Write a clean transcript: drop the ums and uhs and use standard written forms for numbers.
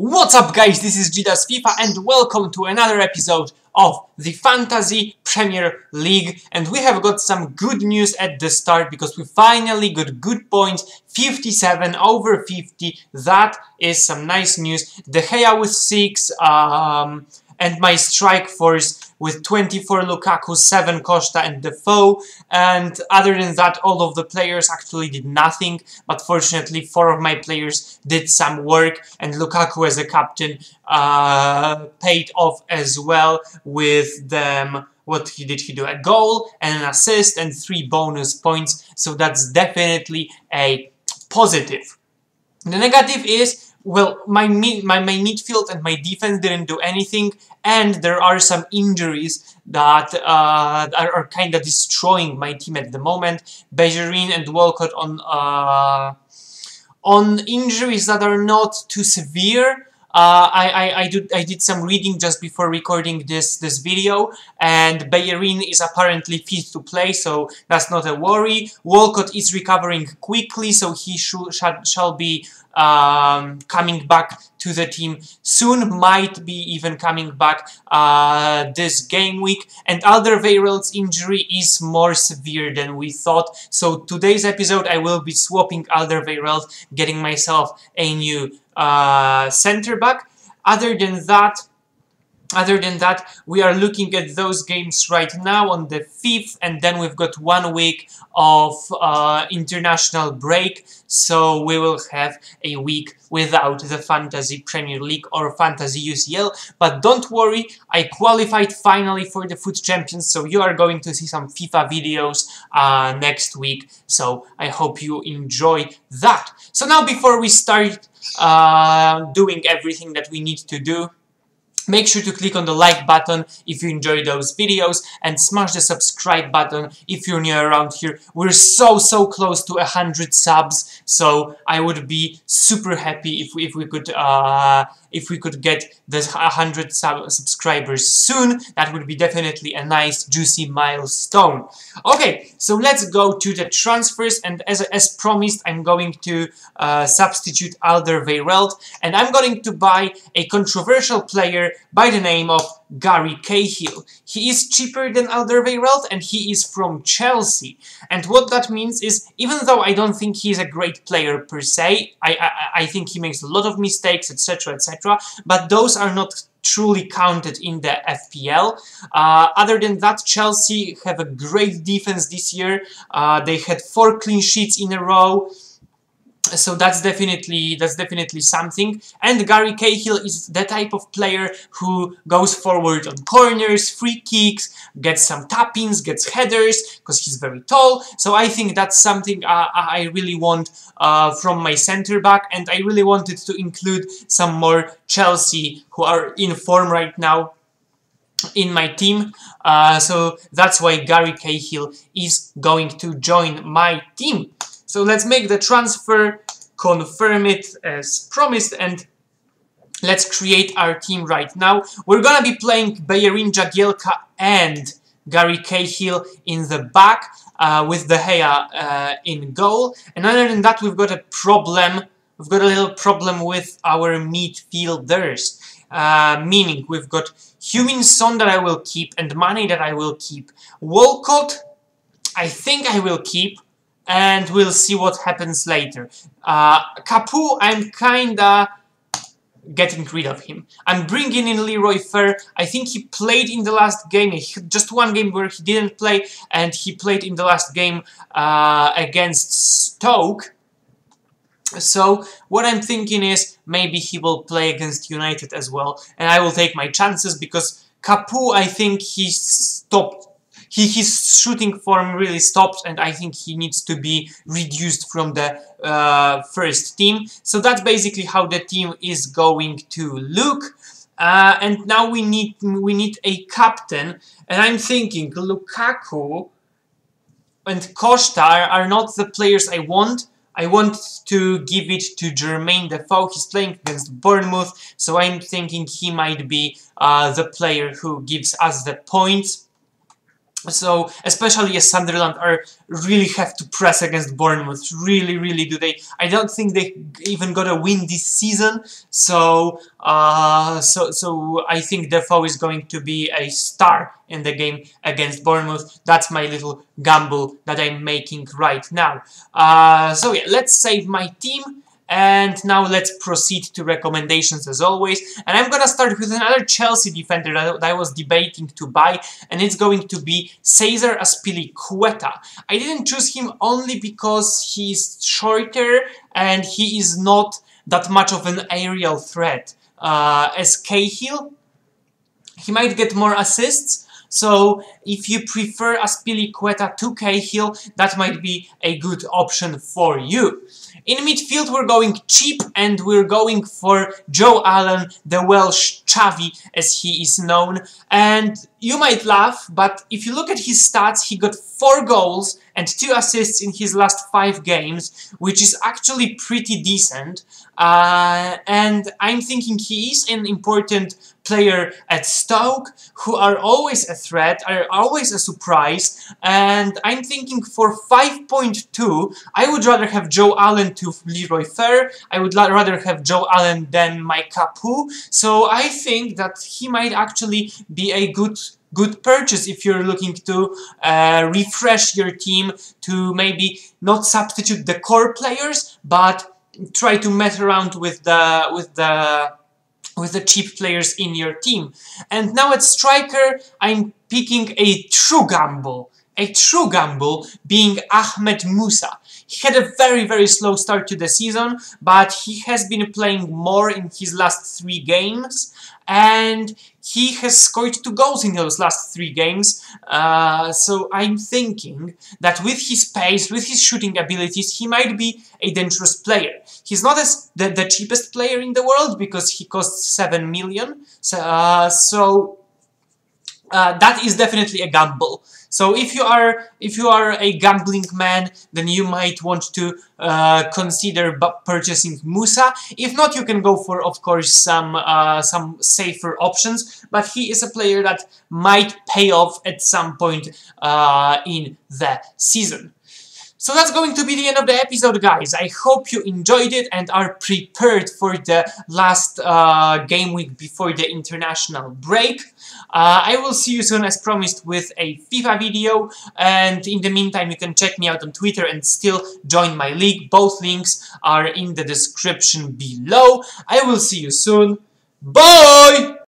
What's up guys, this is Gidas FIFA and welcome to another episode of the Fantasy Premier League. And we have got some good news at the start because we finally got good points, 57 over 50. That is some nice news. De Gea with 6 and my strike force with 24, Lukaku, 7, Costa and Defoe. And other than that, all of the players actually did nothing. But fortunately, 4 of my players did some work. And Lukaku as a captain paid off as well with them. What did he do? A goal and an assist and 3 bonus points. So that's definitely a positive. The negative is, well, my midfield and my defense didn't do anything, and there are some injuries that are kind of destroying my team at the moment. Bellerin and Walcott on injuries that are not too severe. I did some reading just before recording this video, and Bellerin is apparently fit to play, so that's not a worry. Walcott is recovering quickly, so he shall be coming back to the team soon, might be even coming back this game week. And Alderweireld's injury is more severe than we thought, so today's episode I will be swapping Alderweireld, getting myself a new center back. Other than that, we are looking at those games right now on the 5th, and then we've got 1 week of international break, so we will have a week without the Fantasy Premier League or Fantasy UCL. But don't worry, I qualified finally for the Foot Champions, so you are going to see some FIFA videos next week, so I hope you enjoy that. So now, before we start doing everything that we need to do, make sure to click on the like button if you enjoy those videos and smash the subscribe button if you're new around here. We're so close to 100 subs, so I would be super happy if we could get the 100 subscribers soon. That would be definitely a nice juicy milestone. Okay, so let's go to the transfers, and as promised, I'm going to substitute Alderweireld, and I'm going to buy a controversial player by the name of Gary Cahill. He is cheaper than Alderweireld and he is from Chelsea. And what that means is, even though I don't think he's a great player per se, I think he makes a lot of mistakes, etc, etc, but those are not truly counted in the FPL. Other than that, Chelsea have a great defense this year. They had 4 clean sheets in a row. So that's definitely something. And Gary Cahill is the type of player who goes forward on corners, free kicks, gets some tap-ins, gets headers, because he's very tall. So I think that's something I really want from my center back, and I really wanted to include some more Chelsea who are in form right now in my team. So that's why Gary Cahill is going to join my team. So let's make the transfer, confirm it as promised, and let's create our team right now. We're gonna be playing Bellerin, Jagielka and Gary Cahill in the back with De Gea in goal. And other than that, we've got a problem. We've got a little problem with our midfielders. Meaning we've got Heung-min Son that I will keep and Mane that I will keep. Walcott, I think I will keep, and we'll see what happens later. Capu, I'm kinda getting rid of him. I'm bringing in Leroy Fer. I think he played in the last game. Just 1 game where he didn't play, and he played in the last game against Stoke. So what I'm thinking is maybe he will play against United as well, and I will take my chances because Capu, I think he stopped. His shooting form really stopped, and I think he needs to be reduced from the first team. So that's basically how the team is going to look. And now we need a captain, and I'm thinking Lukaku and Costa are not the players I want. I want to give it to Jermaine Defoe. He's playing against Bournemouth, so I'm thinking he might be the player who gives us the points. So, especially as Sunderland are really have to press against Bournemouth, really do they. I don't think they even got a win this season. So, so I think Defoe is going to be a star in the game against Bournemouth. That's my little gamble that I'm making right now. So yeah, let's save my team. And now let's proceed to recommendations as always. And I'm gonna start with another Chelsea defender that I was debating to buy, and it's going to be Cesar Azpilicueta. I didn't choose him only because he's shorter and he is not that much of an aerial threat as Cahill. He might get more assists, so if you prefer Azpilicueta to Cahill, that might be a good option for you. In midfield, we're going cheap, and we're going for Joe Allen, the Welsh Xavi, as he is known. And you might laugh, but if you look at his stats, he got 4 goals and 2 assists in his last 5 games, which is actually pretty decent. And I'm thinking he is an important player at Stoke, who are always a threat, are always a surprise, and I'm thinking for 5.2, I would rather have Joe Allen to Leroy Fer. I would rather have Joe Allen than my Capu, so I think that he might actually be a good purchase if you're looking to refresh your team, to maybe not substitute the core players, but try to mess around with the cheap players in your team. And now at striker, I'm picking a true gamble. A true gamble being Ahmed Musa. He had a very slow start to the season, but he has been playing more in his last 3 games, and he has scored 2 goals in those last 3 games. So I'm thinking that with his pace, with his shooting abilities, he might be a dangerous player. He's not the cheapest player in the world because he costs 7 million. So that is definitely a gamble. So if you are a gambling man, then you might want to consider purchasing Musa. If not, you can go for, of course, some safer options. But he is a player that might pay off at some point in the season. So that's going to be the end of the episode, guys. I hope you enjoyed it and are prepared for the last game week before the international break. I will see you soon, as promised, with a FIFA video. And in the meantime, you can check me out on Twitter and still join my league. Both links are in the description below. I will see you soon. Bye!